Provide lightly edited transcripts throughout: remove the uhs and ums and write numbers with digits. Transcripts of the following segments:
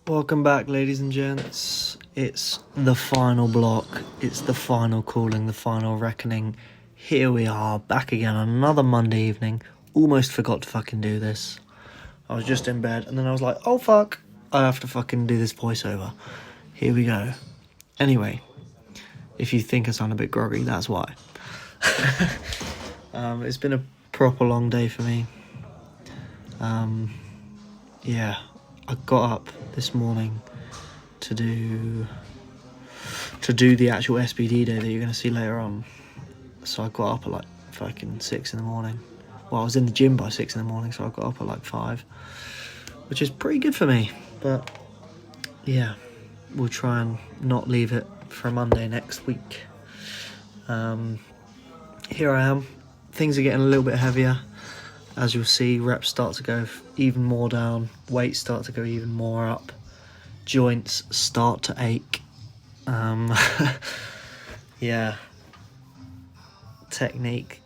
Welcome back, ladies and gents. It's the final block. It's the final calling, the final reckoning. Here we are, back again on another Monday evening. Almost forgot to fucking do this. I was just in bed, and then I was like, oh fuck, I have to fucking do this voiceover. Here we go. Anyway, if you think I sound a bit groggy, that's why. It's been a proper long day for me. Yeah, I got up this morning to do the actual SBD day that you're going to see later on. So I got up at like fucking 6 in the morning. Well, I was in the gym by 6 in the morning, so I got up at like 5, which is pretty good for me. But yeah, we'll try and not leave it for Monday next week. Here I am. Things are getting a little bit heavier. As you'll see, reps start to go even more down, weights start to go even more up, joints start to ache. Yeah, technique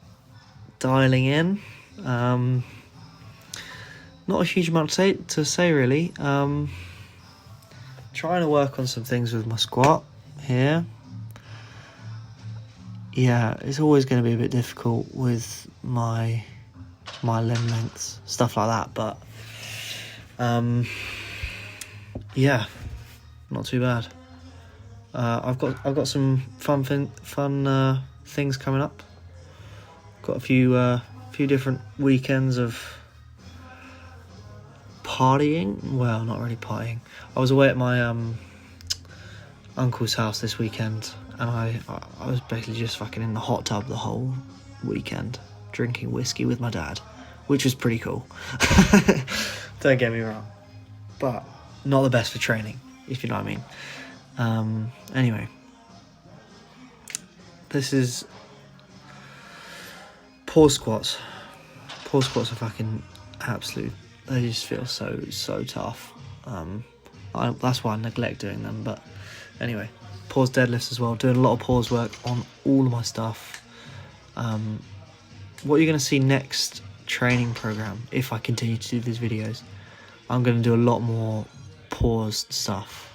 dialing in. Not a huge amount to say really. Trying to work on some things with my squat here. Yeah, it's always going to be a bit difficult with my limb lengths, stuff like that, but yeah, not too bad. I've got some fun things coming up. Got a few different weekends of partying. Well, not really partying. I was away at my uncle's house this weekend, and I was basically just fucking in the hot tub the whole weekend, drinking whiskey with my dad, which was pretty cool. Don't get me wrong, but not the best for training, if you know what I mean. Anyway, this is pause squats. Pause squats are fucking absolute. They just feel so tough. That's why I neglect doing them. But anyway, pause deadlifts as well. Doing a lot of pause work on all of my stuff. What you're going to see next training program, if I continue to do these videos, I'm going to do a lot more paused stuff,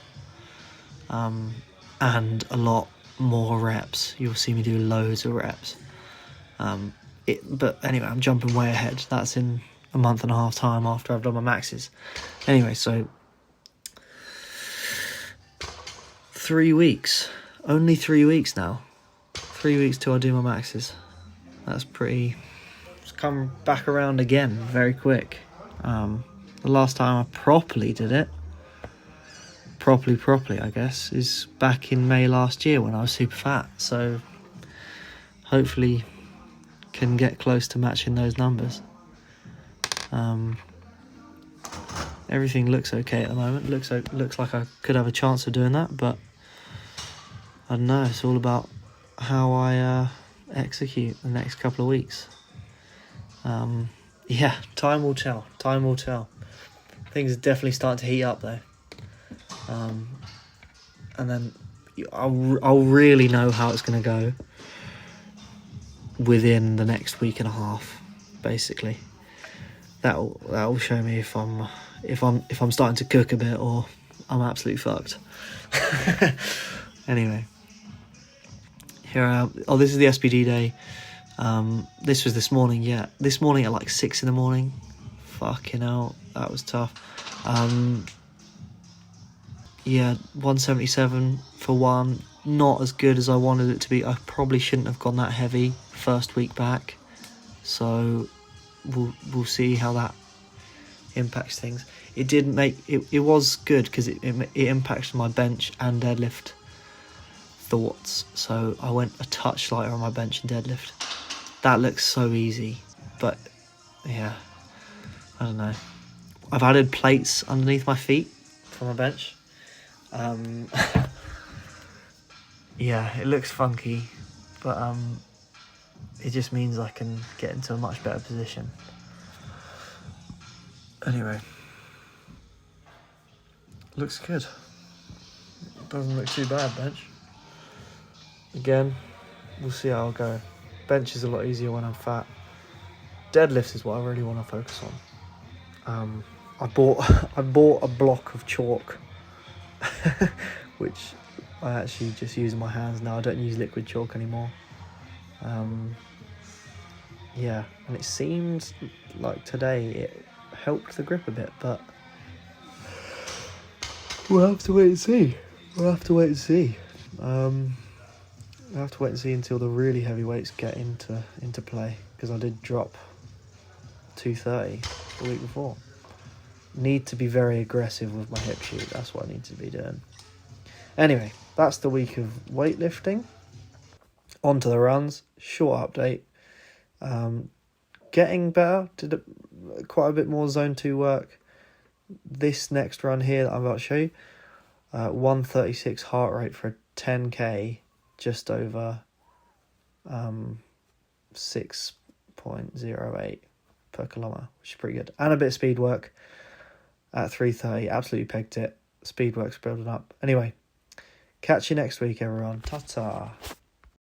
and a lot more reps. You'll see me do loads of reps. But anyway, I'm jumping way ahead. That's in a month and a half time after I've done my maxes. Anyway, so 3 weeks, only 3 weeks now. 3 weeks till I do my maxes. That's pretty. It's come back around again very quick. The last time I properly did it, properly, I guess, is back in May last year when I was super fat. So hopefully can get close to matching those numbers. Everything looks okay at the moment. Looks like I could have a chance of doing that, but I don't know. It's all about how I execute the next couple of weeks. Yeah, time will tell. Things are definitely starting to heat up though. And then I'll really know how it's going to go within the next week and a half, basically. That'll show me if I'm starting to cook a bit or I'm absolutely fucked. Anyway, here I am. Oh, this is the SBD day. This was this morning. Yeah, this morning at like 6 in the morning. Fucking hell, that was tough. Yeah, 177 for one. Not as good as I wanted it to be. I probably shouldn't have gone that heavy first week back. So we'll see how that impacts things. It didn't make it. It was good because it impacted my bench and deadlift thoughts. So I went a touch lighter on my bench and deadlift. That looks so easy, but yeah, I don't know. I've added plates underneath my feet for my bench. Yeah, it looks funky, but it just means I can get into a much better position. Anyway, looks good. Doesn't look too bad, bench. Again, we'll see how I'll go. Bench is a lot easier when I'm fat. Deadlift is what I really want to focus on. I bought a block of chalk which I actually just use in my hands now. I don't use liquid chalk anymore. Yeah, and it seems like today it helped the grip a bit, but we'll have to wait and see. We'll have to wait and see until the really heavy weights get into play, because I did drop 230 the week before. Need to be very aggressive with my hip shoot. That's what I need to be doing. Anyway, that's the week of weightlifting. On to the runs. Short update. Getting better. Did quite a bit more zone 2 work. This next run here that I'm about to show you, 136 heart rate for a 10k, just over 6.08 per kilometre, which is pretty good. And a bit of speed work at 3:30. Absolutely pegged it. Speed work's building up. Anyway, catch you next week, everyone. Ta-ta.